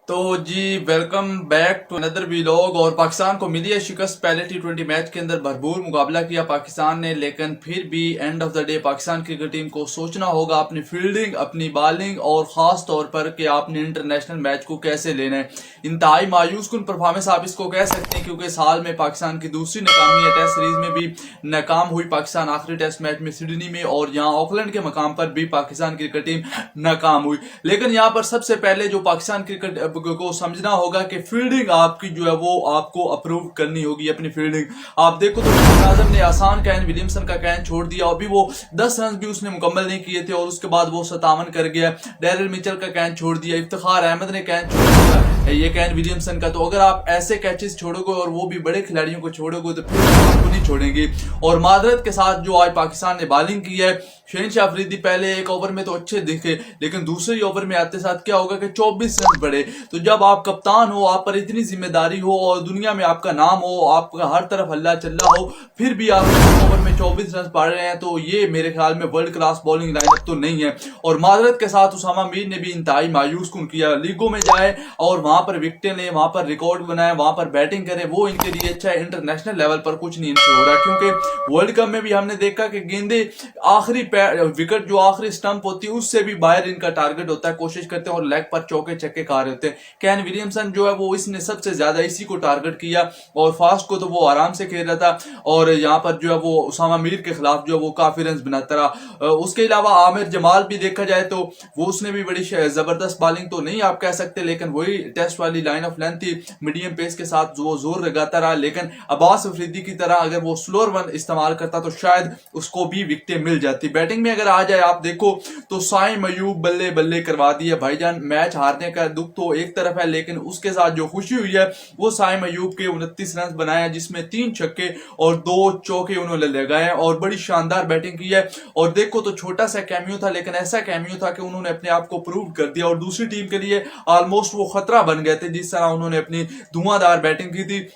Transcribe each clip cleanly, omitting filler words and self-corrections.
तो जी welcome back to another vlog. और पाकिस्तान को मिली है शिकस्त। पहले टी20 मैच के अंदर भरपूर मुकाबला किया पाकिस्तान ने, लेकिन फिर भी end of the day Pakistan cricket team को सोचना होगा अपनी फील्डिंग, अपनी बॉलिंग और खास तौर पर कि आपने इंटरनेशनल मैच को कैसे लेना है। इंतहाई मायूस कुन परफॉर्मेंस आप इसको कह सकते हैं, क्योंकि साल में पाकिस्तान की दूसरी नाकामी है। टेस्ट सीरीज में भी नाकाम हुई पाकिस्तान आखिरी टेस्ट मैच में सिडनी में, और यहाँ ऑकलैंड के मकाम पर भी पाकिस्तान क्रिकेट टीम नाकाम हुई। लेकिन यहाँ पर सबसे पहले जो पाकिस्तान क्रिकेट को समझना होगा कि फील्डिंग आपकी जो है वो आपको अप्रूव करनी होगी। अपनी फील्डिंग आप देखो तो आजम ने आसान कैन विलियमसन का कैन छोड़ दिया, अभी वो 10 रन भी उसने मुकम्मल नहीं किए थे और उसके बाद वो 57 कर गया। डैरिल मिचेल का कैन छोड़ दिया, इफ्तिखार अहमद ने कैन छोड़ दिया ये कैन विलियमसन का। तो अगर आप ऐसे कैचेस छोड़ोगे और वो भी बड़े खिलाड़ियों को छोड़ोगे तो फिर आपको नहीं छोड़ेंगे। और मादरत के साथ जो आज पाकिस्तान ने बॉलिंग की है, शहनशाह अफरीदी पहले एक ओवर में तो अच्छे दिखे, लेकिन दूसरे ओवर में आते साथ क्या होगा कि 24 रन पड़े। तो जब आप कप्तान हो, आप पर इतनी जिम्मेदारी हो और दुनिया में आपका नाम हो, आपका हर तरफ हल्ला चल्ला हो, फिर भी आप ओवर में 24 रन पा रहे हैं, तो ये मेरे ख्याल में वर्ल्ड क्लास बॉलिंग लाइनअप तो नहीं है। और मादरत के साथ उसामा मीर ने भी इंतहाई मायूस कुन किया। लीगों में जाए और वहां पर विकेटें लें, वहां पर रिकॉर्ड बनाए, वहां पर बैटिंग करें, वो इनके लिए अच्छा है। इंटरनेशनल लेवल पर कुछ नहीं इनसे हो रहा, क्योंकि वर्ल्ड कप में भी हमने देखा कि गेंदे आखिरी विकेट जो आखिरी स्टंप होती है उससे भी बाहर इनका टारगेट होता है, कोशिश करते हैं और लेग पर चौके छक्के खा रहे होते हैं। कैन विलियमसन जो है वो इसने सबसे ज्यादा इसी को टारगेट किया, और फास्ट को तो वो आराम से खेल रहा था, और यहाँ पर जो है वो उसामा मीर के खिलाफ जो है वो काफी रन बनाता रहा। उसके अलावा आमिर जमाल भी देखा जाए तो वो उसने भी बड़ी जबरदस्त बॉलिंग तो नहीं आप कह सकते, लेकिन वही टेस्ट वाली लाइन ऑफ लेंथ थी, मीडियम पेस के साथ जो जोर लगाता रहा। लेकिन अब्बास अफरीदी की तरह अगर वो स्लोअर वन इस्तेमाल करता तो शायद उसको भी विकेटें मिल जाती। बैटिंग में अगर आ जाए आप देखो तो साइम अयूब बल्ले बल्ले करवा दी है भाईजान। मैच हारने का दुख तो एक तरफ है, लेकिन उसके साथ जो खुशी हुई है वो साइम अयूब के 29 रन बनाए, जिसमें 3 छक्के और 2 चौके उन्होंने लगाए और बड़ी शानदार बैटिंग की है। और देखो तो छोटा सा कैमियो था, लेकिन ऐसा कैमियो था कि उन्होंने अपने आप को प्रूव कर दिया और दूसरी टीम के लिए ऑलमोस्ट वो खतरा बन गए थे, जिस तरह उन्होंने अपनी धुआंधार बैटिंग की थी।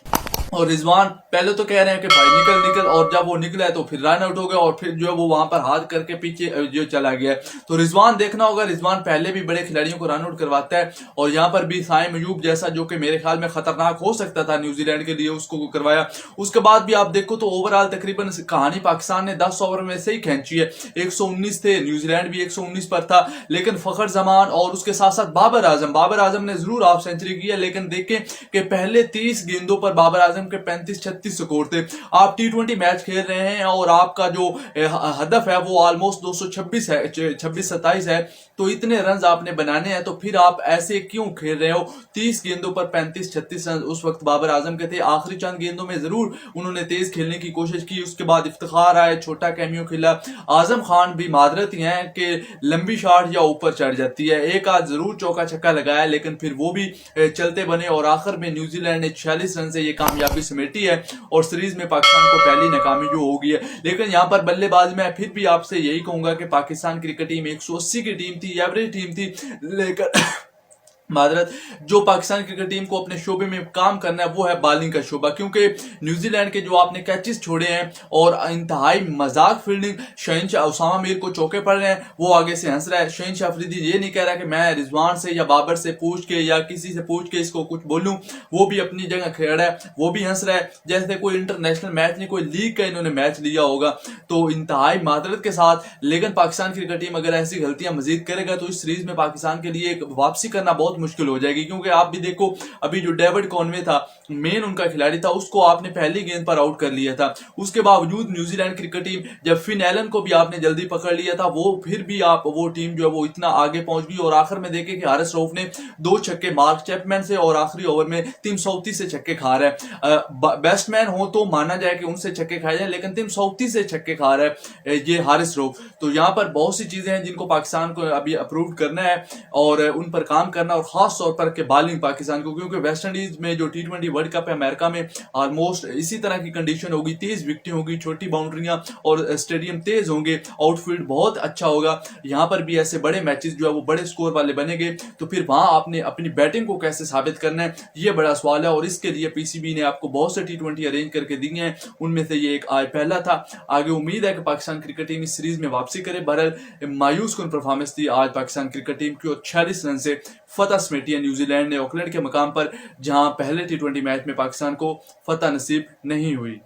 और रिजवान पहले तो कह रहे हैं कि भाई निकल निकल, और जब वो निकला है तो फिर रन आउट हो गया और फिर जो है वो वहां पर हाथ करके पीछे जो चला गया। तो रिजवान देखना होगा, रिजवान पहले भी बड़े खिलाड़ियों को रन आउट करवाता है, और यहाँ पर भी साइम अयूब जैसा जो कि मेरे ख्याल में खतरनाक हो सकता था न्यूजीलैंड के लिए, उसको करवाया। उसके बाद भी आप देखो तो ओवरऑल तकरीबन कहानी पाकिस्तान ने 10 ओवर में से ही खींची है। 119 थे, न्यूजीलैंड भी 119 पर था, लेकिन फखर जमान और उसके साथ साथ बाबर आजम ने जरूर हाफ सेंचुरी की है, लेकिन देखें कि पहले 30 गेंदों पर बाबर आजम के 35-36 स्कोर थे। आप टी20 मैच खेल रहे हैं और आपका जो हदफ है वो ऑलमोस्ट 226 है, 26-27 है, तो इतने रन आपने बनाने हैं, तो फिर आप ऐसे क्यों खेल रहे हो। 30 गेंदों पर 35-36 रन उस वक्त बाबर आजम के थे। आखिरी चंद गेंदों में जरूर उन्होंने तेज खेलने की कोशिश की, उसके बाद इफ्तिखार आए, छोटा कैमियो खेला। आजम खान भी मादरत ही है कि लंबी शॉट या ऊपर चढ़ जाती है, एक आध जरूर चौका छक्का लगाया, लेकिन फिर वो भी चलते बने और आखिर में न्यूजीलैंड ने 46 रन से ये कामयाबी समेटी है और सीरीज में पाकिस्तान को पहली नाकामी जो हो गई है। लेकिन यहां पर बल्लेबाज मैं फिर भी आपसे यही कहूंगा कि पाकिस्तान क्रिकेट टीम 180 की टीम थी, एवरेज टीम थी, लेकिन मादरत जो पाकिस्तान क्रिकेट टीम को अपने शोबे में काम करना है वो है बॉलिंग का शोबा, क्योंकि न्यूजीलैंड के जो आपने कैचेस छोड़े हैं और इंतहाई मजाक फील्डिंग, शहनशाह उसामा मीर को चौके पड़ रहे हैं, वो आगे से हंस रहा है। शहनशाह अफरीदी ये नहीं कह रहा कि मैं रिजवान से या बाबर से पूछ के या किसी से पूछ के इसको कुछ बोलूं, वो भी अपनी जगह खड़ा है, वो भी हंस रहा है जैसे कोई इंटरनेशनल मैच नहीं, कोई लीग का इन्होंने मैच लिया होगा। तो इंतहाई मादरत के साथ, लेकिन पाकिस्तान क्रिकेट टीम अगर ऐसी गलतियां मजीद करेगा तो इस सीरीज में पाकिस्तान के लिए वापसी करना बहुत मुश्किल हो जाएगी। क्योंकि आप भी देखो अभी जो डेविड कॉनवे था, मेन उनका खिलाड़ी था, उसको आपने पहली गेंद पर आउट कर लिया था। उसके बावजूद न्यूजीलैंड क्रिकेट टीम जब फिन एलन को भी आपने जल्दी पकड़ लिया था, वो फिर भी आप वो टीम जो है वो इतना आगे पहुंच गई। और आखिर में देखे कि हारिस रऊफ ने 2 छक्के मार्क चैपमैन से और आखिरी ओवर में टिम साउथी से छक्के खा रहा है। बैट्समैन हो तो माना जाए कि उनसे छक्के खाए जाए, लेकिन टिम साउथी से छक्के खा रहा है ये हारिस रऊफ। तो यहाँ पर बहुत सी चीजें हैं जिनको पाकिस्तान को अभी अप्रूव करना है और उन पर काम करना, और खास तौर पर के बॉलिंग पाकिस्तान को, क्योंकि वेस्ट इंडीज में जो टी20 वर्ल्ड कप है अमेरिका में, ऑलमोस्ट इसी तरह की कंडीशन होगी, तेज विकेटें होगी, छोटी बाउंड्रियां और स्टेडियम तेज होंगे, आउटफील्ड बहुत अच्छा होगा। यहाँ पर भी ऐसे बड़े मैचेस जो है वो बड़े स्कोर वाले बनेंगे, तो फिर वहां आपने अपनी बैटिंग को कैसे साबित करना है, ये बड़ा सवाल है। और इसके लिए पीसीबी ने आपको बहुत से टी20 अरेंज करके दिए हैं, उनमें से ये एक आज पहला था। आगे उम्मीद है कि पाकिस्तान क्रिकेट टीम इस सीरीज में वापसी करे। बहरहाल मायूस कुन परफॉर्मेंस थी आज पाकिस्तान क्रिकेट टीम की और 46 रन से फतह समेटी है न्यूजीलैंड ने ऑकलैंड के मकाम पर, जहां पहले टी20 मैच में पाकिस्तान को फतह नसीब नहीं हुई।